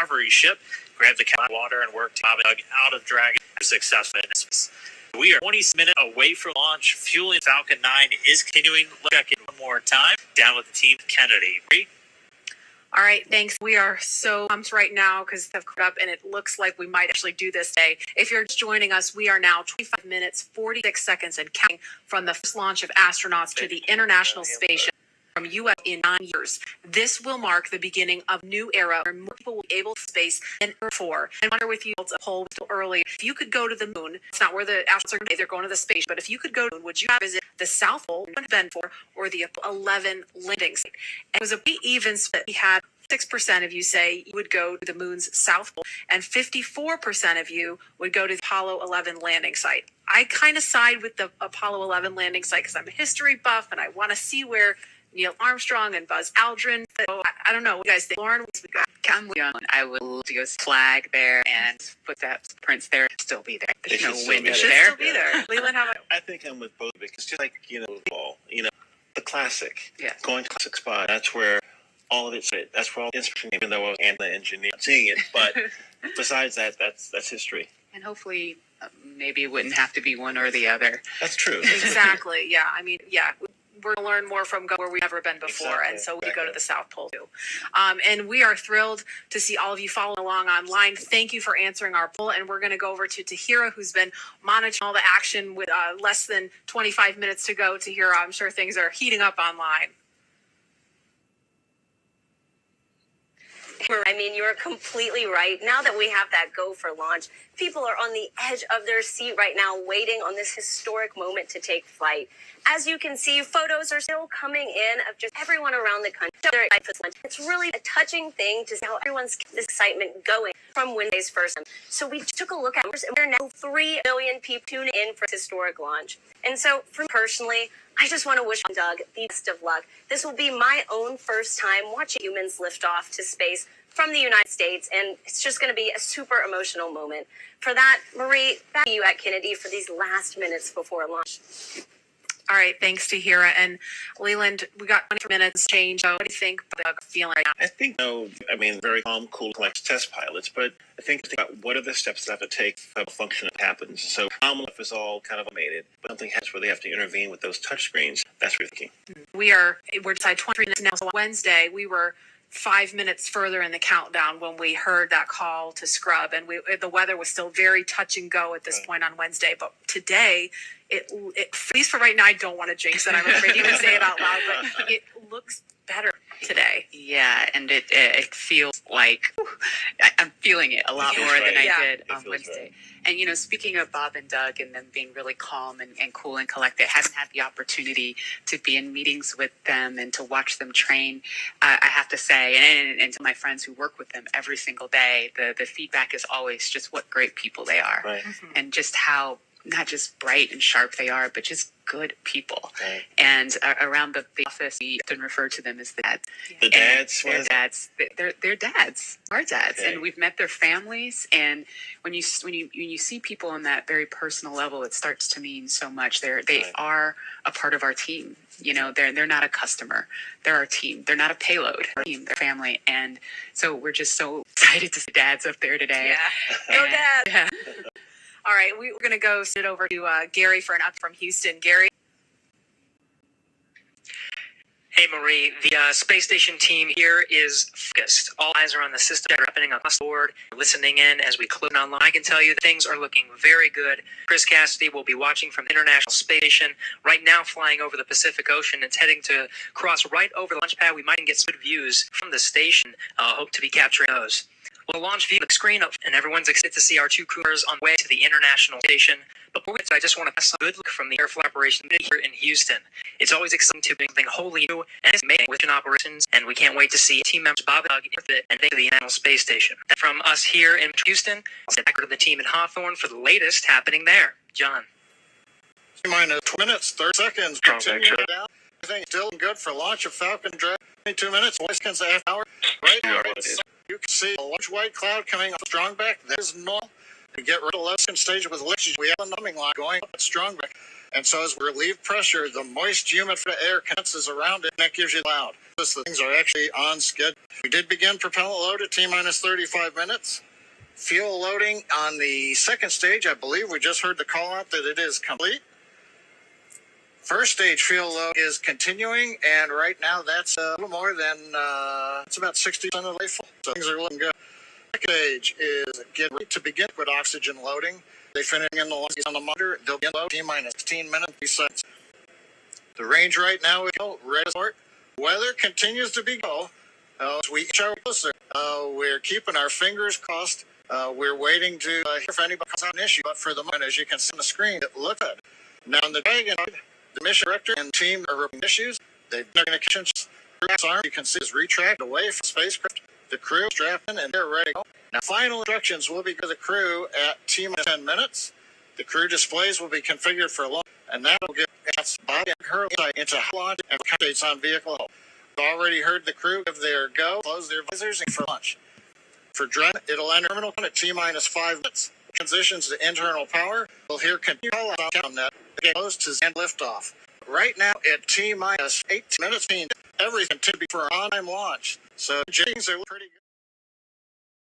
recovery ship, grab the water, and work to Bob and Doug out of Dragon successfully. We are 20 minutes away from launch. Fueling Falcon 9 is continuing. Let's check in one more time. Down with the team, Kennedy. All right, thanks. We are so pumped right now because they've caught up, and it looks like we might actually do this today. If you're just joining us, we are now 25 minutes, 46 seconds, and counting from the first launch of astronauts to the International Space Station from U.S. in 9 years. This will mark the beginning of a new era where more people will be able to space than before. And I wonder with you, it's a poll still early. If you could go to the moon, it's not where the astronauts are going to be, they're going to the space, but if you could go to the moon, would you visit the South Pole, or the 11 landing site? And it was a pretty even split. We had 6% of you say you would go to the moon's South Pole, and 54% of you would go to the Apollo 11 landing site. I kind of side with the Apollo 11 landing site because I'm a history buff and I want to see where Neil Armstrong and Buzz Aldrin. So I don't know what you guys think. Lauren, I would love to go flag there and put that prints there. Still be there. There's no wind should there. Still be there. Leland, how about? I think I'm with both because just like the classic, going to classic spot. That's where all of it's. That's where all the inspiration. Even though I was an engineer seeing it, but besides that, that's history. And hopefully, maybe it wouldn't have to be one or the other. That's true. Exactly. Yeah. I mean, yeah. We're going to learn more from where we've never been before, exactly. And so we go to the South Pole too. And we are thrilled to see all of you following along online. Thank you for answering our poll, and we're going to go over to Tahira, who's been monitoring all the action with less than 25 minutes to go. Tahira, I'm sure things are heating up online. I mean, you're completely right. Now that we have that go for launch, people are on the edge of their seat right now, waiting on this historic moment to take flight. As you can see, photos are still coming in of just everyone around the country. It's really a touching thing to see how everyone's excitement going from Wednesday's first. So we took a look at numbers, and we're now 3 million people tuning in for this historic launch. And so, for me personally, I just want to wish Doug the best of luck. This will be my own first time watching humans lift off to space from the United States, and it's just going to be a super emotional moment. For that, Marie, back to you at Kennedy for these last minutes before launch. All right, thanks, Tahira. And Leland, we got 20 minutes change. So what do you think about the feeling right now? I think, very calm, cool, like test pilots, but I think about what are the steps that have to take for a function that happens. So stuff is all kind of automated, but something happens where they have to intervene with those touch screens. That's really key. We're inside 23 minutes now. So Wednesday, we were 5 minutes further in the countdown when we heard that call to scrub, and the weather was still very touch and go at this point on Wednesday. But today, it at least for right now, I don't want to jinx it. I'm afraid to even say it out loud, but it looks better today. Yeah, and it feels like I'm feeling it a lot more than I did on Wednesday. Right. And speaking of Bob and Doug and them being really calm and cool and collected, having had the opportunity to be in meetings with them and to watch them train, I have to say, and to my friends who work with them every single day, the feedback is always just what great people they are, right. And just how not just bright and sharp they are, but just good people. Right. And around the office, we often refer to them as the dads. The dads? They're dads. They're dads. Our dads. Okay. And we've met their families. And when you see people on that very personal level, it starts to mean so much. They are a part of our team. They're not a customer. They're our team. They're not a payload. Our team, their family. And so we're just so excited to see dads up there today. Yeah. Go dads. Yeah. All right, we're going to go sit over to Gary for an update from Houston. Gary? Hey, Marie. The space station team here is focused. All eyes are on the system that are happening across the board. Listening in as we click online. I can tell you that things are looking very good. Chris Cassidy will be watching from the International Space Station right now, flying over the Pacific Ocean. It's heading to cross right over the launch pad. We might get some good views from the station. Hope to be capturing those. We'll launch via the screen up, and everyone's excited to see our 2 crews on the way to the International Station. But before we get to, I just want to pass a good look from the Air Flight Operation here in Houston. It's always exciting to do something wholly new and amazing with operations, and we can't wait to see team members Bob and Doug and take to the International Space Station. From us here in Houston, I'll send back to the team in Hawthorne for the latest happening there. John. Minus 2 minutes, 30 seconds. Continue down. Everything still good for launch of Falcon Dragon. 22 minutes, 1 seconds, a half hour. Right now, you can see a large white cloud coming off Strongback. That is normal. We get rid of the left stage with lift. We have a numbing line going up at Strongback. And so as we relieve pressure, the moist, humid air condenses around it, and that gives you loud. the things are actually on schedule. We did begin propellant load at T-minus 35 minutes. Fuel loading on the second stage, I believe we just heard the call out that it is complete. First stage fuel load is continuing, and right now that's a little more than, it's about 60% of the way full. So things are looking good. Second stage is getting ready to begin with oxygen loading. They finishing in the lines on the monitor. They'll begin load T-minus 16 minutes, 3 seconds. The range right now is red sport. Weather continues to be go. As we inch our closer, we're keeping our fingers crossed. We're waiting to hear if anybody comes out an issue. But for the moment, as you can see on the screen, it looks good. Now on the Dragon, the mission director and team are reporting issues. They've been communications. Arm, you can see, is retracted away from spacecraft. The crew is strapped in and they're ready to go. Now, final instructions will be to the crew at T-minus 10 minutes. The crew displays will be configured for launch, and that will give Bobby and her insight into how launch and updates on vehicle health. We've already heard the crew give their go, close their visors, and for launch. For Dragon, it'll enter terminal at T-minus 5 minutes. Transitions to internal power. We'll hear continued call out on CountNet. Get close to end liftoff. Right now at T-minus 18 minutes, everything to be for an on-time launch. So things are pretty good.